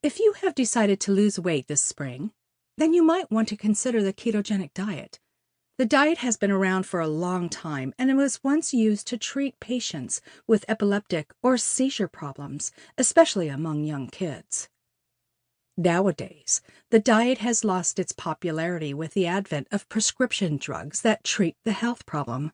If you have decided to lose weight this spring, then you might want to consider the ketogenic diet. The diet has been around for a long time, and it was once used to treat patients with epileptic or seizure problems, especially among young kids. Nowadays, the diet has lost its popularity with the advent of prescription drugs that treat the health problem.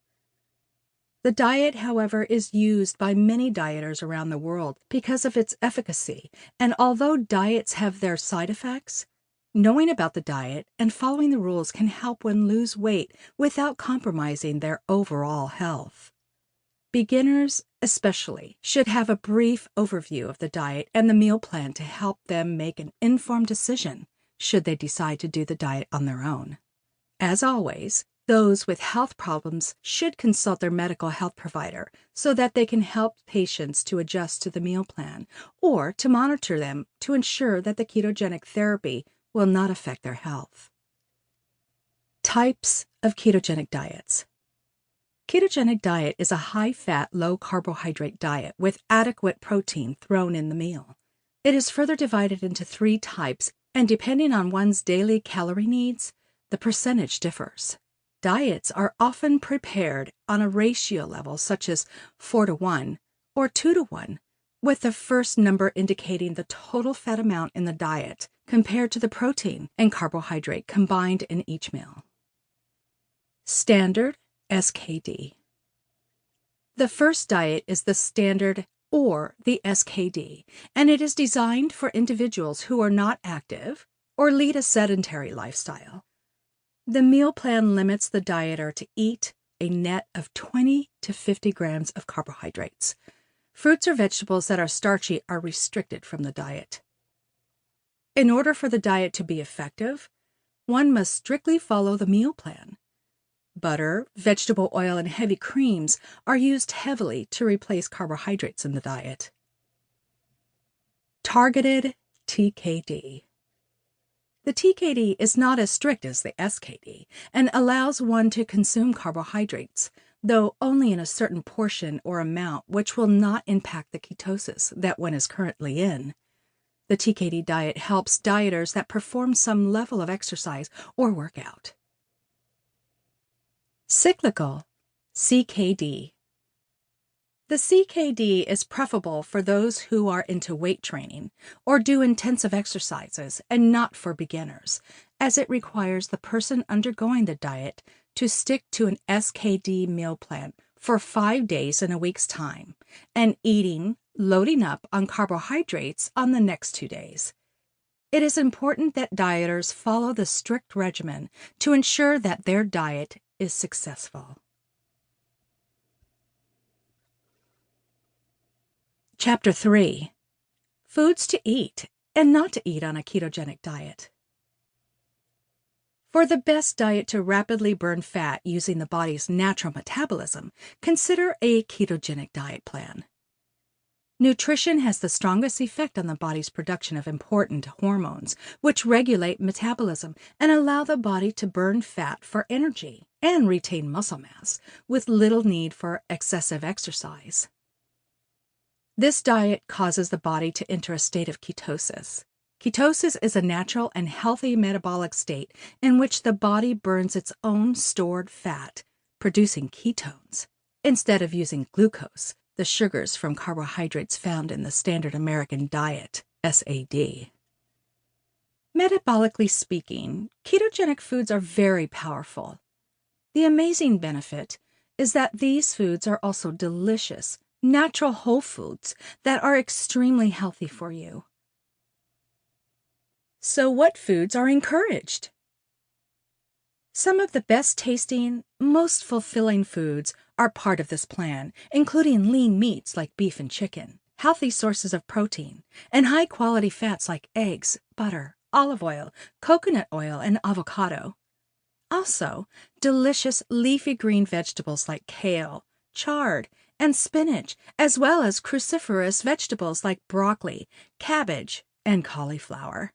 The diet, however, is used by many dieters around the world because of its efficacy, and although diets have their side effects, knowing about the diet and following the rules can help one lose weight without compromising their overall health. Beginners, especially, should have a brief overview of the diet and the meal plan to help them make an informed decision should they decide to do the diet on their own. As always, those with health problems should consult their medical health provider so that they can help patients to adjust to the meal plan or to monitor them to ensure that the ketogenic therapy will not affect their health. Types of ketogenic diets. Ketogenic diet is a high-fat, low-carbohydrate diet with adequate protein thrown in the meal. It is further divided into 3 types, and depending on one's daily calorie needs, the percentage differs. Diets are often prepared on a ratio level such as 4:1 or 2:1, with the first number indicating the total fat amount in the diet compared to the protein and carbohydrate combined in each meal. Standard SKD. The first diet is the standard or the SKD, and it is designed for individuals who are not active or lead a sedentary lifestyle. The meal plan limits the dieter to eat a net of 20 to 50 grams of carbohydrates. Fruits or vegetables that are starchy are restricted from the diet. In order for the diet to be effective, one must strictly follow the meal plan. Butter, vegetable oil, and heavy creams are used heavily to replace carbohydrates in the diet. Targeted TKD. The TKD is not as strict as the SKD and allows one to consume carbohydrates, though only in a certain portion or amount which will not impact the ketosis that one is currently in. The TKD diet helps dieters that perform some level of exercise or workout. Cyclical CKD. The CKD is preferable for those who are into weight training or do intensive exercises and not for beginners, as it requires the person undergoing the diet to stick to an SKD meal plan for 5 days in a week's time and loading up on carbohydrates on the next 2 days. It is important that dieters follow the strict regimen to ensure that their diet is successful. Chapter 3. Foods to eat and not to eat on a ketogenic diet. For the best diet to rapidly burn fat using the body's natural metabolism, consider a ketogenic diet plan. Nutrition has the strongest effect on the body's production of important hormones, which regulate metabolism and allow the body to burn fat for energy and retain muscle mass with little need for excessive exercise. This diet causes the body to enter a state of ketosis. Ketosis is a natural and healthy metabolic state in which the body burns its own stored fat, producing ketones, instead of using glucose, the sugars from carbohydrates found in the Standard American Diet, SAD. Metabolically speaking, ketogenic foods are very powerful. The amazing benefit is that these foods are also delicious, natural whole foods that are extremely healthy for you. So what foods are encouraged? Some of the best tasting, most fulfilling foods are part of this plan, including lean meats like beef and chicken, healthy sources of protein, and high-quality fats like eggs, butter, olive oil, coconut oil, and avocado. Also, delicious leafy green vegetables like kale, chard, and spinach, as well as cruciferous vegetables like broccoli, cabbage, and cauliflower.